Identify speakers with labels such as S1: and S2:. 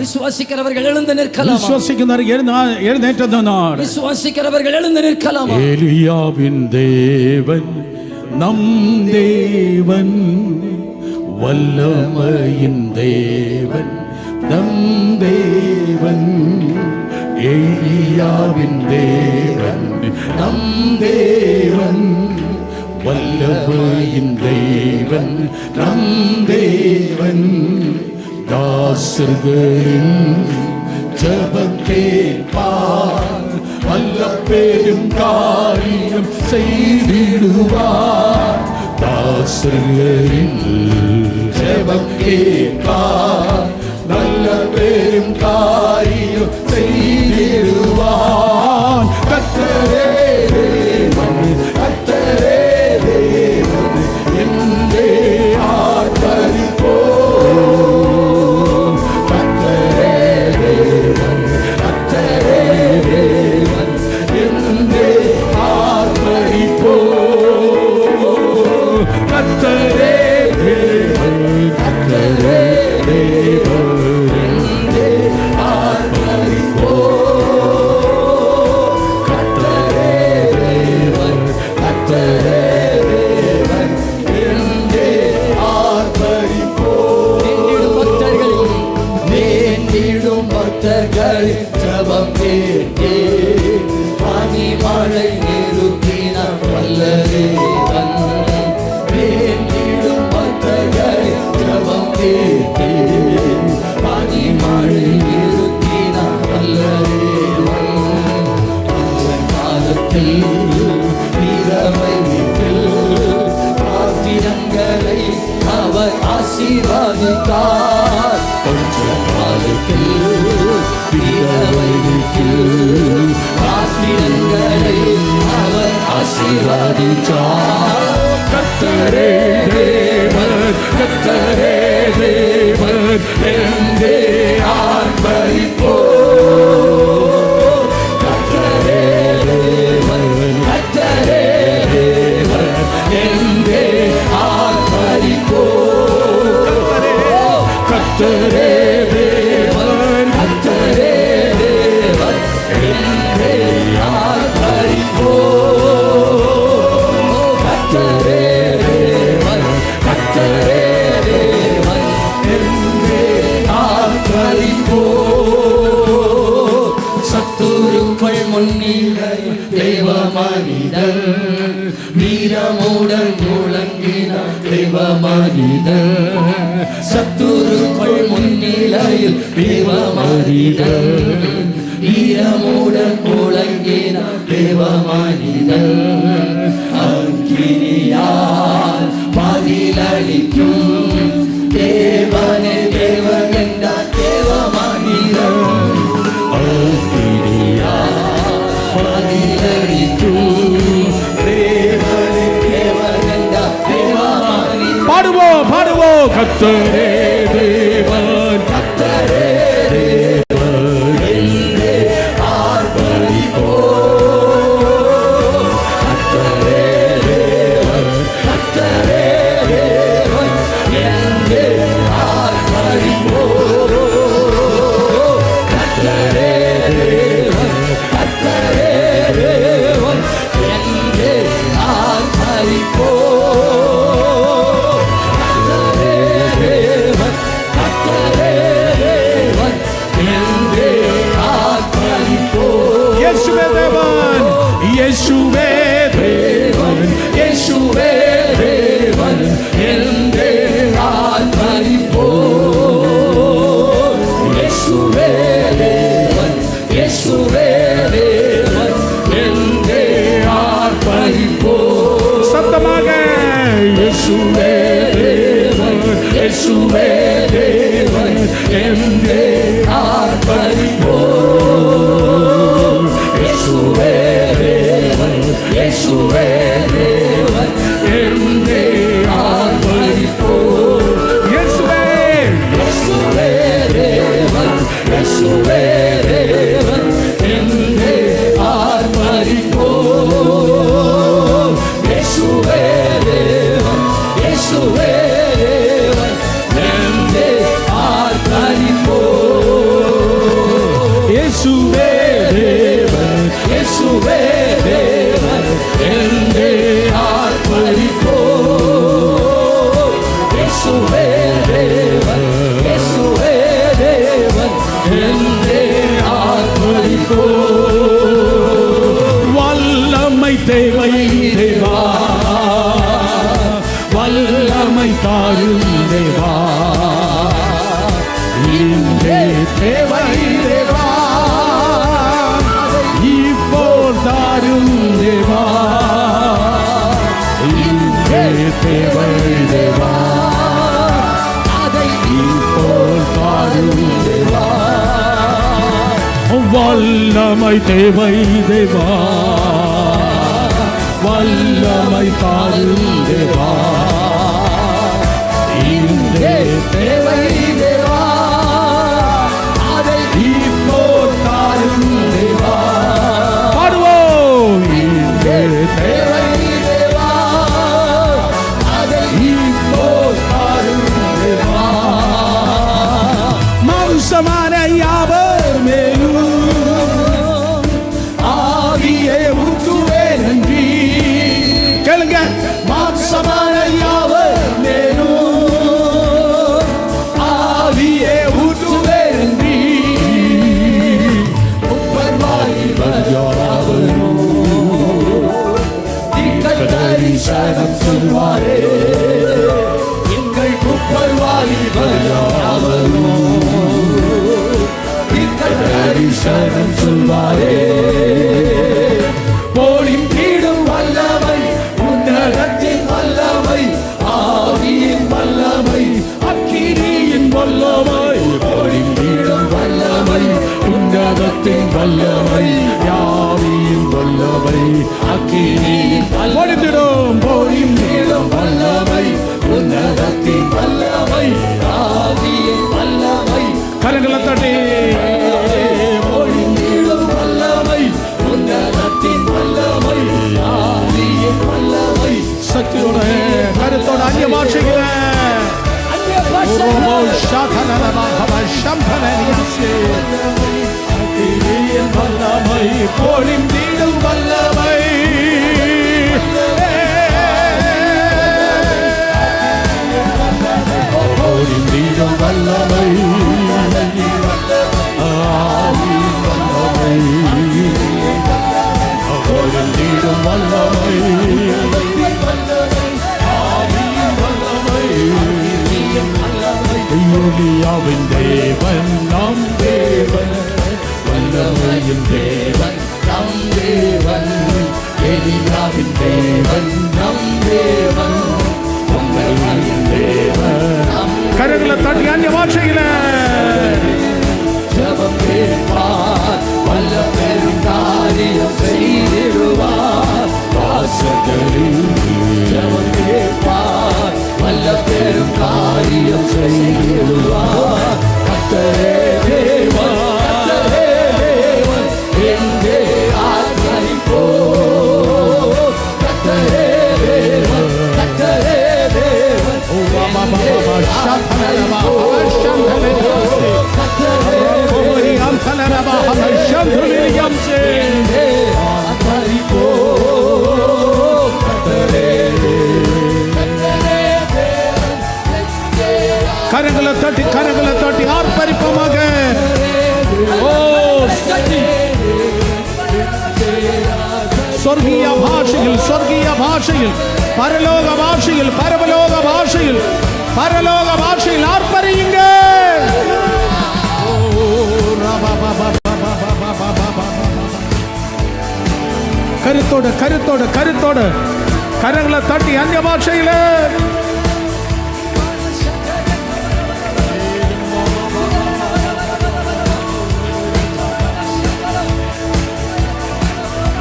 S1: விசுவாசிக்கிறவர்கள் எழுந்து நிற்கலாம்.
S2: விசுவாசிக்கிறவர்கள்
S1: எழுந்து நிற்கலாம்.
S2: எலியாவின் தேவன் நம் தேவன், வல்லமையின் தேவன் நம் தேவன். எலியாவின் தேவன் நம் தேவன், வல்லமையின் தேவன் நம் தேவன். தாசர்களின் ஜெபம் கேட்பார், வல்ல பெரும் காரியம் செய்திடுவார். தாசர்களின் ஜெபம் கேட்பார், நல்ல பெரும் காரியம் செய்திடுவார். கர்த்தரே தேவன், கர்த்தரே தேவன் என்றே ஆர்ப்பரிப்போம். ஜபம் கேட்டே பனி மழை நிறுத்தினார் வல்ல தேவன். வேண்டிடும் பக்தர்கள் ஜபம் கேட்டே பனி மழை நிறுத்தினார் வல்ல தேவன். அந்த காலத்தில் வீரமையில் பாத்திரங்களை அவர் ஆசீர்வதித்தார். கொஞ்ச காலத்தில் பாத்திரங்களை அவர் ஆசீர்வதித்தார். கர்த்தரே தேவன், கர்த்தரே தேவன் என்றே ஆர்ப்பரிப்போம். கர்த்தரே தேவன், கர்த்தரே தேவன் என்றே ஆர்ப்பரிப்போம். கர்த்தரே தேவன், கர்த்தரே தேவன் என்றே ஆர்ப்பரிப்போம். கர்த்தரே தேவன், கர்த்தரே தேவன் என்றே ஆர்ப்பரிப்போம். சத்துருக்கள் முன்னிலை தேவ மனிதன், வீரமுடன் முழங்கினார் தேவ மனிதன். சத்துருக்கள் முன்னிலையில் தேவ மனிதன், வீரமுடன் முழங்கினார் தேவ மனிதன். அக்கினியால் பதிலளிக்கும் தேவனே தேவன் என்றார் தேவ மனிதன். அக்கினியால் பதிலளிக்கும் தேவனே தேவன் என்றார் தேவ மனிதன். பாடுவோம் பாடுவோம். கர்த்தரே தேவன், கர்த்தரே தேவன் என்றே ஆர்ப்பரிப்போம். கர்த்தரே தேவன், கர்த்தரே தேவன் என்றே ஆர்ப்பரிப்போம். கர்த்தரே தேவன், கர்த்தரே தேவன் என்றே ஆர்ப்பரிப்போம். கர்த்தரே தேவன், கர்த்தரே தேவன் என்றே ஆர்ப்பரிப்போம். இயேசுவே தேவன், இயேசுவே தேவன், இயேசுவே தேவன் என்றே ஆர்ப்பரிப்போம். இயேசுவே தேவன், இயேசுவே தேவன் என்றே ஆர்ப்பரிப்போம். சத்தமாக இயேசுவே தேவன், இயேசுவே தேவன் என்றே ஆர்ப்பரிப்போம். இயேசுவே தேவன், இயேசுவே தேவன் என்றே ஆர்ப்பரிப்போம். இயேசுவே, இயேசுவே தேவன், இயேசுவே தேவன் என்றே ஆர்ப்பரிப்போம். இயேசுவே தேவன், இயேசுவே தேவன் என்றே ஆர்ப்பரிப்போம். இன்றே தேவை தேவா, இப்போ தாரும் தேவா, இன்றே தேவை தேவா,
S1: அதை
S2: இப்போ தாரும் தேவா, வல்லமை தேவை தேவா, வல்லமை தாரும் தேவா, இன்றே தேவை தேவா, அதை இப்போ தாரும் தேவா. பாடுவோம். இன்றே தேவை தேவா, அதை இப்போ தாரும் தேவா. மாம்சமான யாவர் மேலும் ஆவியே ஊற்றுவேன் நன்றி. கேளுங்க. மாம்சமான யாவர் மேலும் ஆவியே ஊற்றுவேன் நன்றி. உப்பர்வாய்வர் யாவரும் தரிசனம் சொல்வாரே, எங்கள் உப்பர்வாய்வர் யாவரும் தரிசனம் சொல்வாரே. போலின் கீடும் வல்லமை, உன்னதத்தின் வல்லமை, ஆவியின் வல்லமை, அக்கினியின் வல்லமை. போலின் கீடும் வல்லமை, உன்னதத்தின் வல்லமை, ஆவியின் வல்லமை, அக்கினியின் வல்லமை. போலின் கீடும் வல்லமை, உன்னதத்தின் வல்லமை, ஆவியின் வல்லமை. கரங்களை தட்டி சக்தியோட கருத்தோட அந்நிய பாஷைகள வல்லமை, பொழிந்தீடும் வல்லமை, பொழிந்தீடும் வல்லமை, பொழிந்தீடும் வல்லமை, யூலியாவின் தேவன் நம் தேவன், வல்லமையின் தேவன் நம் தேவன், எலியாவின் தேவன் நம் தேவன், வல்லமையின் தேவன். கரங்களை தட்டி அந்நிய பாஷையில ஜெபம் கேட்பார், வல்ல பெரும் காரியம் செய்திடுவார். வாசல்களில் ஜெபம் கேட்பார், வல்ல பெரும் காரியம் செய்திடுவார். கர்த்தரே தேவன், கர்த்தரே தேவன், எங்கே ஆர்ப்பரிப்போ. கர்த்தரே தேவன், கர்த்தரே தேவன், கரங்களை தட்டி கரங்களை தட்டி ஆர்ப்பரிப்போமாக. சொர்க்கிய பாஷையில், சொர்க்கிய பாஷையில், பரலோக பாஷையில், பரவலோக பாஷையில், பரலோக பாஷையில் ஆர்ப்பரியுங்க. கருத்தோட கருத்தோட கருத்தோட கரங்களை தட்டி அந்நிய பாஷையில